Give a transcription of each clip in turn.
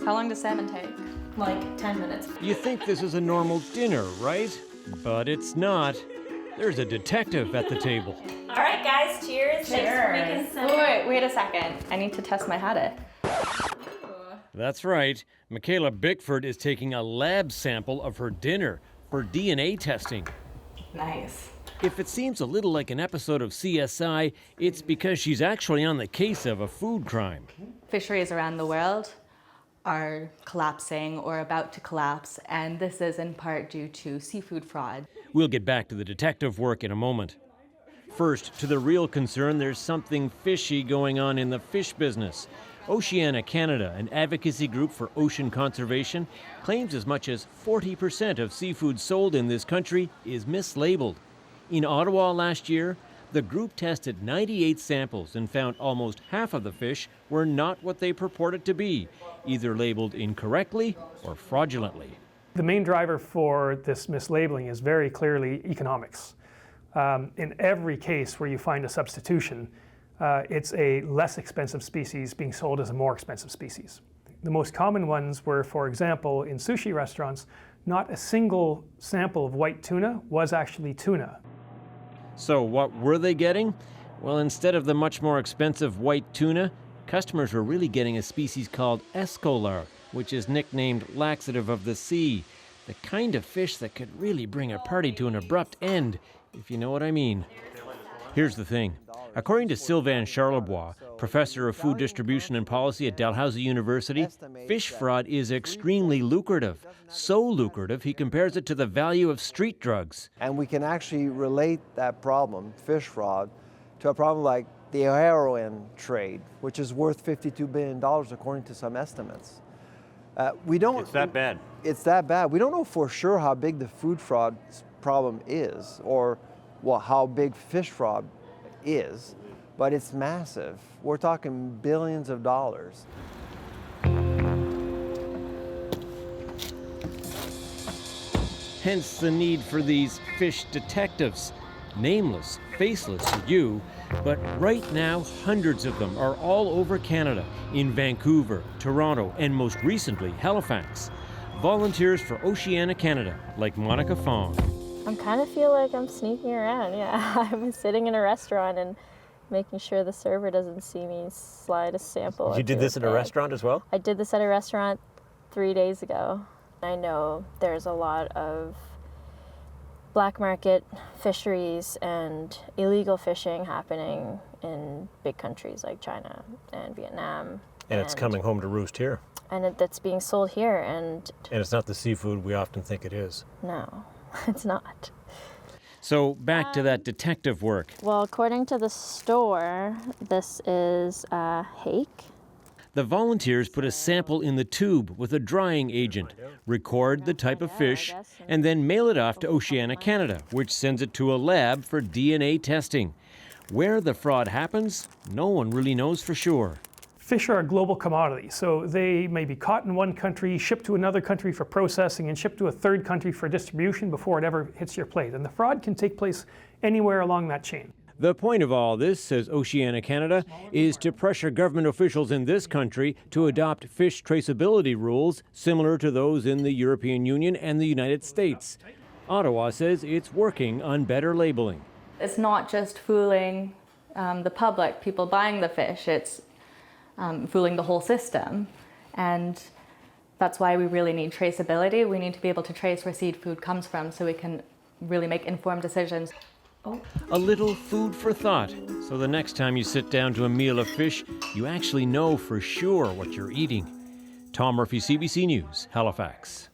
How long does salmon take? Like 10 minutes. You think this is a normal dinner, right? But it's not. There's a detective at the table. All right, guys, cheers. Cheers. Wait a second. I need to test my haddock. That's right. Michaela Bickford is taking a lab sample of her dinner for DNA testing. Nice. If it seems a little like an episode of CSI, it's because she's actually on the case of a food crime. Fisheries around the world are collapsing or about to collapse, and this is in part due to seafood fraud. We'll get back to the detective work in a moment. First, to the real concern, there's something fishy going on in the fish business. Oceana Canada, an advocacy group for ocean conservation, claims as much as 40% of seafood sold in this country is mislabeled. In Ottawa last year, the group tested 98 samples and found almost half of the fish were not what they purported to be, either labeled incorrectly or fraudulently. The main driver for this mislabeling is very clearly economics. In every case where you find a substitution, it's a less expensive species being sold as a more expensive species. The most common ones were, for example, in sushi restaurants, not a single sample of white tuna was actually tuna. So what were they getting? Well, instead of the much more expensive white tuna, customers were really getting a species called Escolar, which is nicknamed laxative of the sea, the kind of fish that could really bring a party to an abrupt end, if you know what I mean. Here's the thing. According to Sylvain Charlebois, professor of food distribution and policy at Dalhousie University, fish fraud is extremely lucrative. So lucrative, he compares it to the value of street drugs. And we can actually relate that problem, fish fraud, to a problem like the heroin trade, which is worth $52 billion according to some estimates. It's that bad. It's that bad. We don't know for sure how big the food fraud problem is or how big fish fraud is, but it's massive. We're talking billions of dollars. Hence the need for these fish detectives. Nameless, faceless to you, but right now hundreds of them are all over Canada, in Vancouver, Toronto, and most recently Halifax. Volunteers for Oceana Canada, like Monica Fong. I kind of feel like I'm sneaking around, yeah. I'm sitting in a restaurant and making sure the server doesn't see me slide a sample. You did this at a restaurant as well? I did this at a restaurant 3 days ago. I know there's a lot of black market fisheries and illegal fishing happening in big countries like China and Vietnam. And it's coming home to roost here. And that's being sold here. And it's not the seafood we often think it is. No, it's not. So back to that detective work. Well, according to the store, this is Hake. The volunteers put a sample in the tube with a drying agent, record the type of fish, and then mail it off to Oceana Canada, which sends it to a lab for DNA testing. Where the fraud happens, no one really knows for sure. Fish are a global commodity, so they may be caught in one country, shipped to another country for processing, and shipped to a third country for distribution before it ever hits your plate. And the fraud can take place anywhere along that chain. The point of all this, says Oceana Canada, is to pressure government officials in this country to adopt fish traceability rules similar to those in the European Union and the United States. Ottawa says it's working on better labeling. It's not just fooling the public, people buying the fish, it's fooling the whole system. And that's why we really need traceability. We need to be able to trace where seafood comes from so we can really make informed decisions. A little food for thought, so the next time you sit down to a meal of fish, you actually know for sure what you're eating. Tom Murphy, CBC News, Halifax.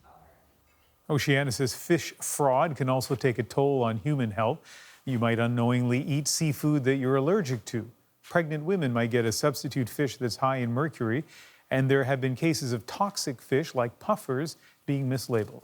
Oceana says fish fraud can also take a toll on human health. You might unknowingly eat seafood that you're allergic to. Pregnant women might get a substitute fish that's high in mercury, and there have been cases of toxic fish like puffers being mislabeled.